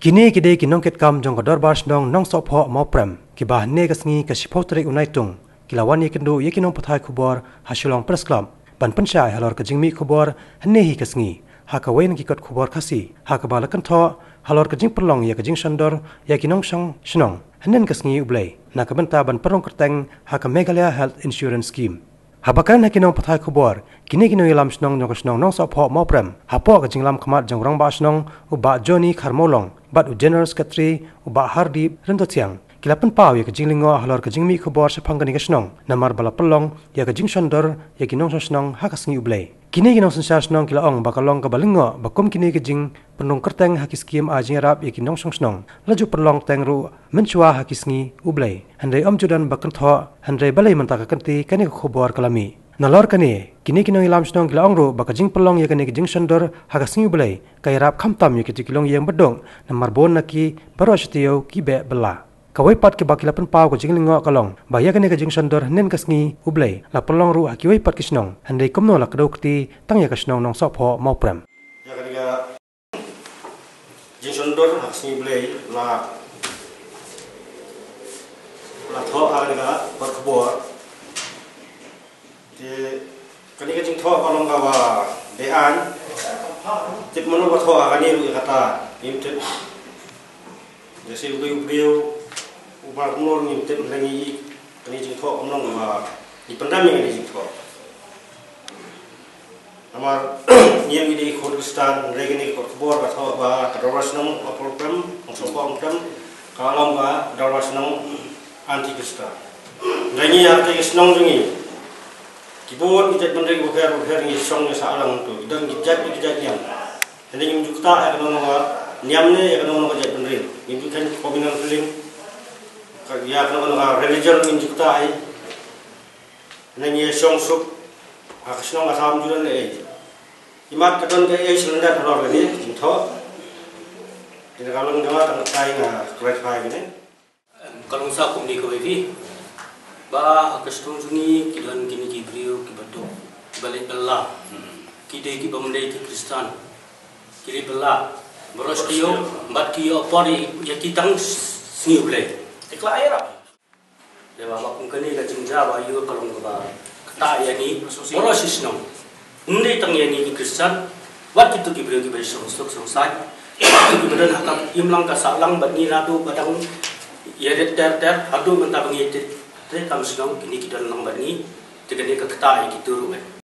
Kini kide kinong ketkam jong kador bars dong nong sopho mau prem kibah ne kasngi kasipotrik unai tung kilawan ye kendo ye kinong pathai khubor hasulong press club ban panchai halor ka jingmi khubor hne hi kasngi hakawen ki kot khubor khasi hakabala kan tho halor ka jing perlong ye ka jing sandor ye kinong sang shnong hnen kasngi ublai nakabenta ban perong kerteng haka Meghalaya Health Insurance Scheme. Habakan hakinong pathai khubor kini kinong ilam snong nong snong nong sopho mau prem hapo ka jinglam khamat jong rong ba snong uba Johnny Kharmolong bat u general secretary uba Hardi Rendotiang kilapan pau ya ka jinglingo halor ka jingmi khubor sephangani ka snong namar bala pelong ya ka jing sandor ya kinong snong hakasngi ublai kini kinong sensar snong kilaong bakalong ka balingo bakom kini ka jing penong kerteng hakiskim a jing rap ya kinong snong laju perlong tengru menchua hakisngi ublai handai om judan bakan tho handai balai mentaka kanti kani khubor kalami nalor kani kini kinong ilam snong kilaong ru bakajing pelong ya kani jing sandor hakasngi ublai kai rap khamtam ya kilong yang bedong namar bon naki paroshtio kibe bela kawai pat ke bakilapan pau ko jinglingo kalong baya kani ka jing sandor nen kasngi ublai la pelong ru akiwai pat kisnong handai komno la kadau kti tang ya kasnong nong sopho mau prem ya kani ka jing sandor hakasngi ublai la tho agani ka par khobor kani ka jing tho kalong ka wa dean tip mano ba tho agani ru kata imtip jese ublai ubah umur ni betul lagi kini jingko omong ma dipendam yang ini jingko amar niang ini Kurdistan regini Kordobor atau ba darwas nang program langsung program kalau ba darwas nang anti Kristen lagi arti Kristen jungi kibun kita bendeng bukan ni songnya salang tu dan kijat yang jadi menjukta akan orang niamne akan orang kijat bendeng itu kan kombinasi feeling ya kalau religion menjukta ai nanya songsuk aksyon asam juran le imat kadon ke ai selenda telur ni jintho tidak kalau ngama tang tai nga clarify ni kalau sa kumni ko bevi ba akstong juni kidan kini gibriu kibato balik Allah kide ki bamdai ki Kristen kiri bela boros kiyo bat kiyo pori ya kitang sniuble Iklaira. Dewa makung kani ka jingja ba yu kalong ba kata yani boros nong. Undai tang yani Kristen wat itu gibreu gi bai song sai. Kemudian hakam imlang ka salang bat ni ratu badang yedet ter hadu menta bangi te kam snong kini kidan nang bat ni tegani ka kata gitu ru